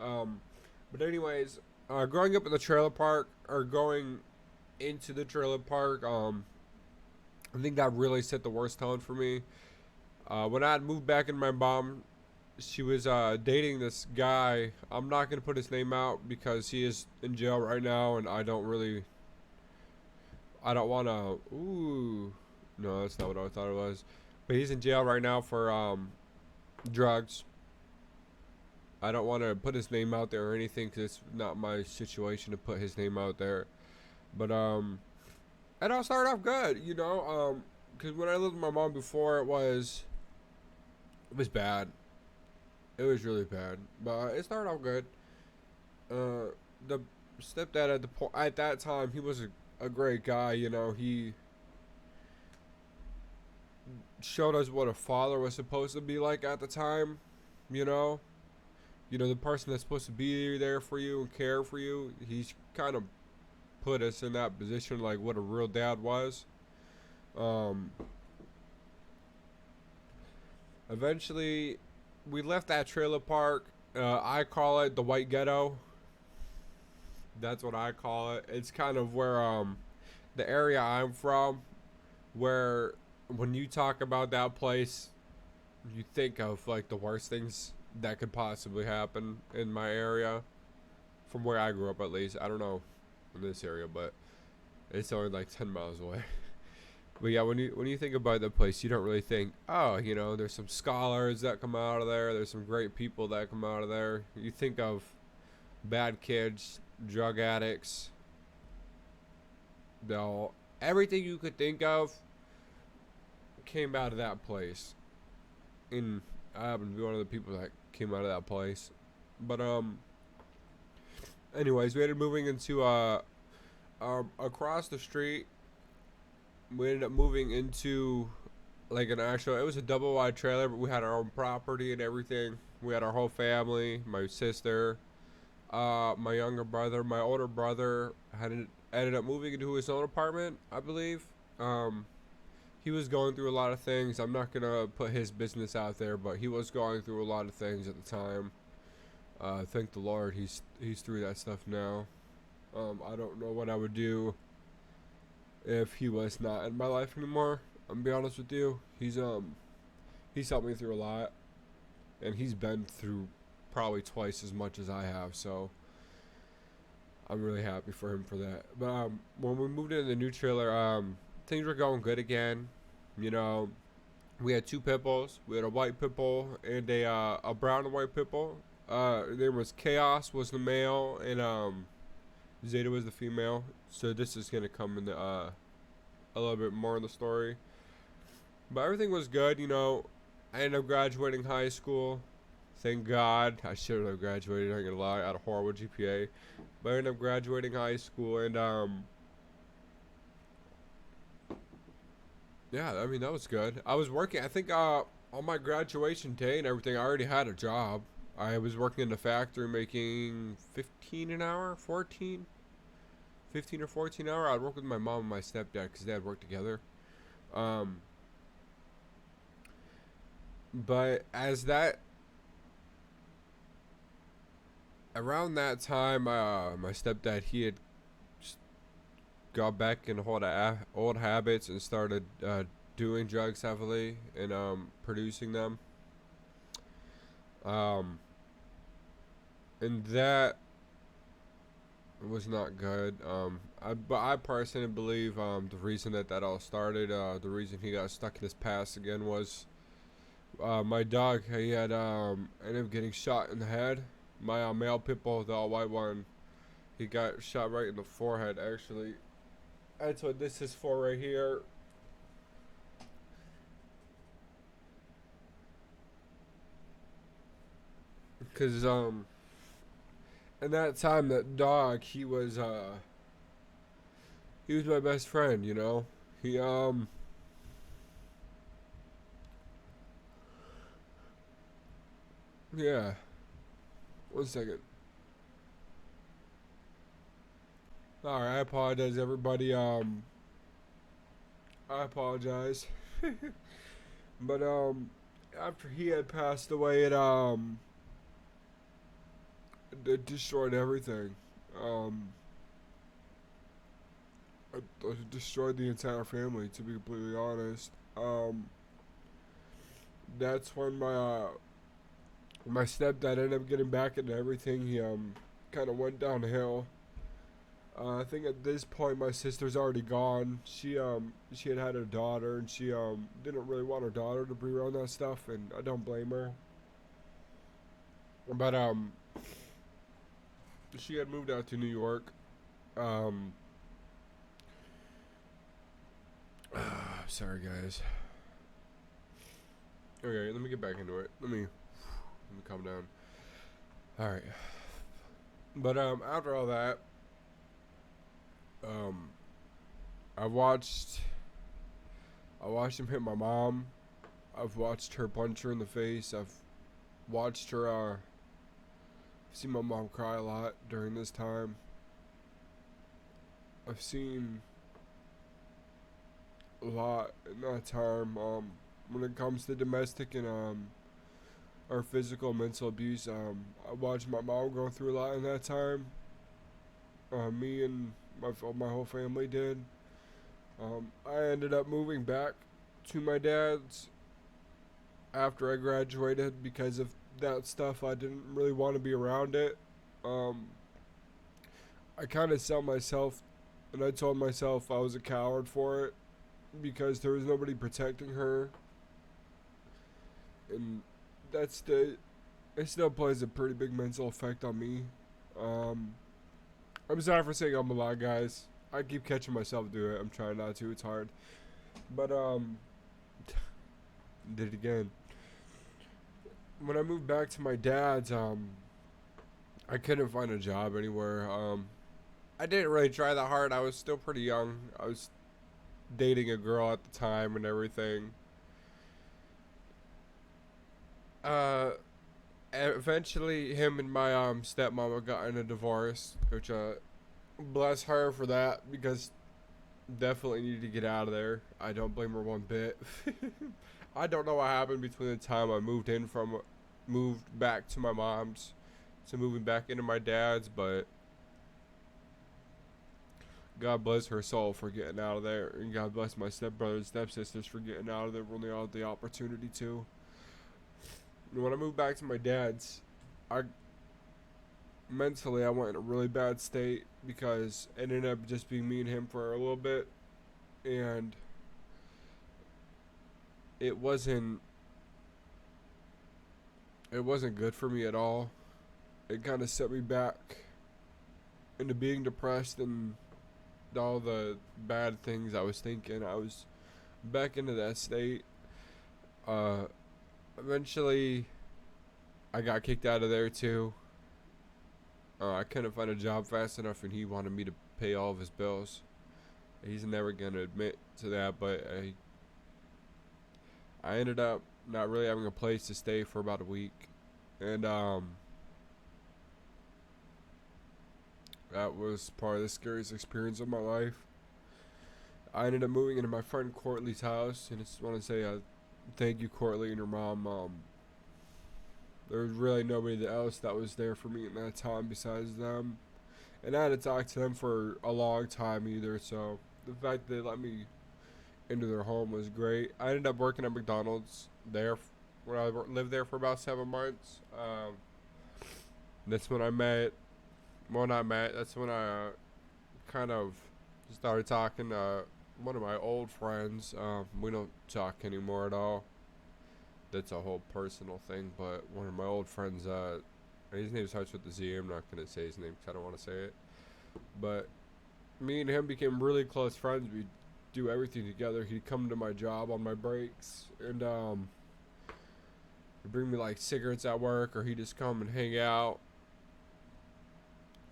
Um, but anyways, growing up in the trailer park or going into the trailer park, I think that really set the worst tone for me. When I had moved back in, my mom, she was dating this guy. I'm not gonna put his name out because he is in jail right now, and I don't want to. Ooh, no, that's not what I thought it was. But he's in jail right now for drugs. I don't want to put his name out there or anything because it's not my situation to put his name out there. But it all started off good, you know. Because when I lived with my mom before, it was bad. It was really bad, but it started off good. The stepdad at that time, he was a great guy. You know, he showed us what a father was supposed to be like at the time. You know, the person that's supposed to be there for you and care for you. He's kind of put us in that position, like what a real dad was. Um, Eventually, we left that trailer park. I call it the White Ghetto. That's what I call it. It's kind of where the area I'm from, where when you talk about that place, you think of like the worst things that could possibly happen in my area, from where I grew up at least. I don't know in this area, but it's only like 10 miles away. But yeah, when you think about the place, you don't really think, oh, there's some scholars that come out of there. There's some great people that come out of there. You think of bad kids, drug addicts, they'll everything you could think of came out of that place. And I happen to be one of the people that came out of that place. But anyways, we ended up moving into across the street. We ended up moving into like an actual. It was a double wide trailer, but we had our own property and everything. We had our whole family, my sister, my younger brother, my older brother had ended up moving into his own apartment, I believe. Um, he was going through a lot of things. I'm not gonna put his business out there, but he was going through a lot of things at the time. Thank the Lord, he's through that stuff now. I don't know what I would do if he was not in my life anymore. I'm gonna be honest with you. He's helped me through a lot, and he's been through probably twice as much as I have. So I'm really happy for him for that. But when we moved into the new trailer, things were going good again. You know, we had two pit bulls. We had a white pit bull and a brown and white pit bull. There was Chaos was the male and Zeta was the female. So this is gonna come in a little bit more in the story. But everything was good. I ended up graduating high school. Thank God. I should have graduated. I'm gonna lie. I had a horrible GPA, but I ended up graduating high school, and yeah, I mean that was good. I was working. I think on my graduation day and everything, I already had a job. I was working in the factory making 15 an hour, 14, 15 or 14 an hour. I'd work with my mom and my stepdad because they had worked together. Um, but as that around that time, my stepdad he had got back in old habits and started doing drugs heavily and producing them. Um, and that was not good. But I personally believe the reason that all started, the reason he got stuck in his past again was my dog. He had ended up getting shot in the head. My male pit bull, the all white one, he got shot right in the forehead. Actually, that's what this is for right here. Cause in that time, that dog, he was my best friend. He yeah. One second. All right, I apologize, everybody. I apologize. But after he had passed away, it destroyed everything. Um, it destroyed the entire family, to be completely honest. That's when my stepdad ended up getting back into everything. He kind of went downhill. I think at this point my sister's already gone. She had had her daughter, and she didn't really want her daughter to be around that stuff, and I don't blame her. But she had moved out to New York. Um, Sorry guys. Okay, let me get back into it. Let me calm down. All right. But after all that, um, I watched him hit my mom. I've watched her punch her in the face. I've watched her seen my mom cry a lot during this time. I've seen a lot in that time. When it comes to domestic and or physical mental abuse, I watched my mom go through a lot in that time. Me and my whole family did. I ended up moving back to my dad's after I graduated because of that stuff. I didn't really want to be around it. Um, I kind of saw myself, and I told myself I was a coward for it because there was nobody protecting her, and that's the. It still plays a pretty big mental effect on me. Um, I'm sorry for saying I'm a lot, guys. I keep catching myself do it. I'm trying not to. It's hard, but did it again. When I moved back to my dad's, I couldn't find a job anywhere. I didn't really try that hard. I was still pretty young. I was dating a girl at the time and everything. Uh, Eventually, him and my stepmama got in a divorce, which bless her for that because definitely needed to get out of there. I don't blame her one bit. I don't know what happened between the time I moved back to my mom's to moving back into my dad's, but God bless her soul for getting out of there, and God bless my stepbrother and stepsisters for getting out of there when they all had the opportunity to. And when I moved back to my dad's, I mentally I went in a really bad state because it ended up just being me and him for a little bit, and it wasn't good for me at all. It kind of set me back into being depressed and all the bad things I was thinking. I was back into that state. Uh, Eventually, I got kicked out of there too. I couldn't find a job fast enough, and he wanted me to pay all of his bills. He's never gonna admit to that, but I ended up not really having a place to stay for about a week, and that was probably the scariest experience of my life. I ended up moving into my friend Courtney's house, and I just want to say thank you, Courtney, and your mom. There was really nobody else that was there for me in that time besides them, and I had to talk to them for a long time either. So the fact that they let me into their home was great. I ended up working at McDonald's there when I lived there for about 7 months. That's when I met. Well, not met. That's when I kind of started talking to one of my old friends. We don't talk anymore at all. That's a whole personal thing. But one of my old friends, his name starts with the Z. I'm not gonna say his name because I don't want to say it. But me and him became really close friends. We do everything together. He'd come to my job on my breaks, and he'd bring me like cigarettes at work, or he'd just come and hang out.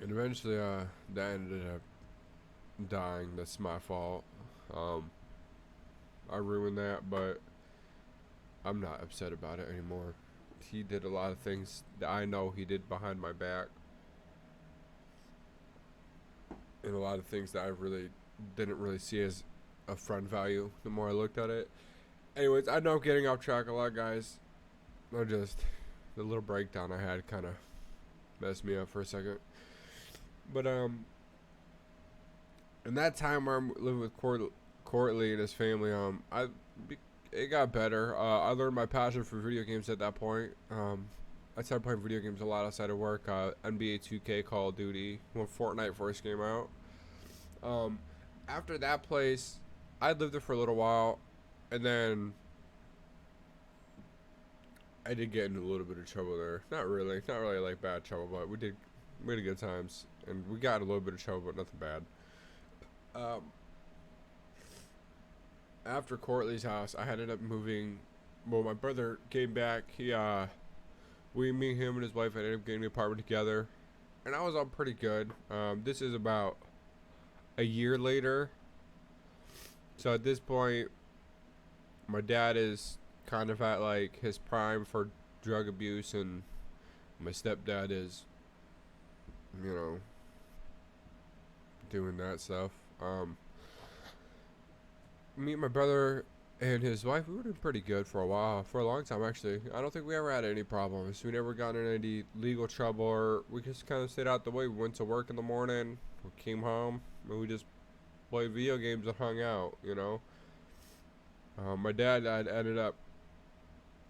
And eventually, that ended up dying. That's my fault. I ruined that, but I'm not upset about it anymore. He did a lot of things that I know he did behind my back, and a lot of things that I really didn't really see as a friend value the more I looked at it. Anyways, I know I'm getting off track a lot, guys. The little breakdown I had kind of messed me up for a second. But in that time where I'm living with Courtly and his family, it got better. I learned my passion for video games at that point. I started playing video games a lot outside of work. NBA 2K, Call of Duty, when Fortnite first came out. Um, After that place, I lived there for a little while, and then I did get into a little bit of trouble there. Not really like bad trouble, but we had good times, and we got in a little bit of trouble, but nothing bad. Um, After Courtly's house, I ended up moving. Well, my brother came back. Me, him, and his wife ended up getting an apartment together, and I was all pretty good. This is about a year later. So at this point, my dad is kind of at like his prime for drug abuse, and my stepdad is, you know, doing that stuff. Me and my brother and his wife, we were doing pretty good for a while, for a long time actually. I don't think we ever had any problems. We never got in any legal trouble, or we just kind of stayed out the way. We went to work in the morning, we came home, and we just played video games and hung out, you know. My dad had ended up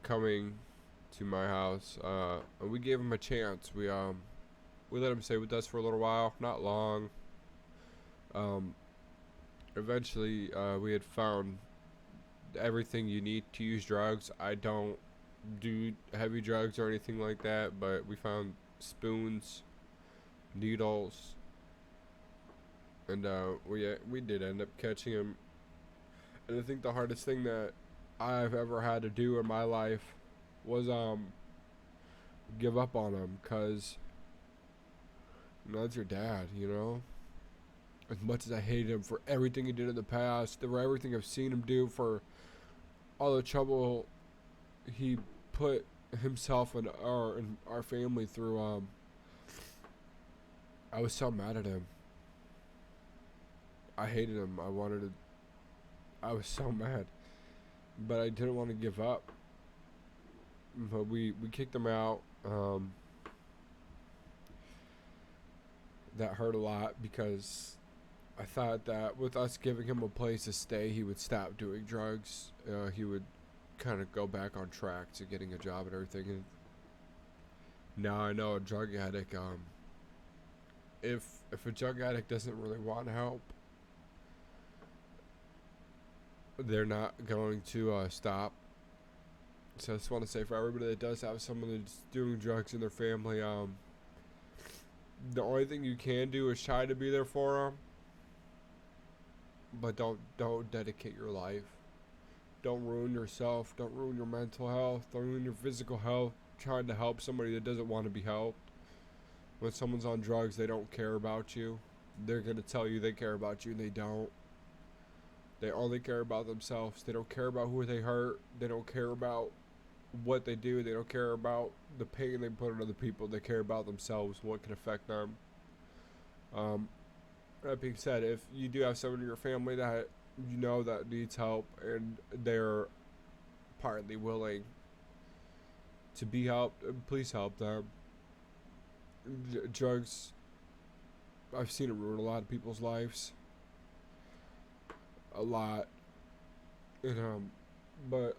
coming to my house, and we gave him a chance. We let him stay with us for a little while, not long. Um, Eventually, we had found everything you need to use drugs. I don't do heavy drugs or anything like that, but we found spoons, needles, and we did end up catching him. And I think the hardest thing that I've ever had to do in my life was give up on him, cause that's your dad, you know. As much as I hated him for everything he did in the past, for everything I've seen him do, for all the trouble he put himself and our family through, I was so mad at him. I hated him. I was so mad, but I didn't want to give up. But we kicked him out. That hurt a lot because I thought that with us giving him a place to stay, he would stop doing drugs. He would kind of go back on track to getting a job and everything. And now I know a drug addict. If a drug addict doesn't really want help, they're not going to stop. So I just want to say, for everybody that does have someone that's doing drugs in their family, the only thing you can do is try to be there for them. But don't dedicate your life. Don't ruin yourself. Don't ruin your mental health. Don't ruin your physical health trying to help somebody that doesn't want to be helped. When someone's on drugs, they don't care about you. They're going to tell you they care about you, and they don't. They only care about themselves. They don't care about who they hurt. They don't care about what they do. They don't care about the pain they put on other people. They care about themselves, what can affect them. That being said, if you do have someone in your family that you know that needs help and they're partly willing to be helped, please help them. Drugs, I've seen it ruin a lot of people's lives. A lot. And, but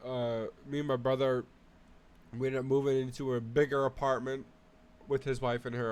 me and my brother, we ended up moving into a bigger apartment with his wife and her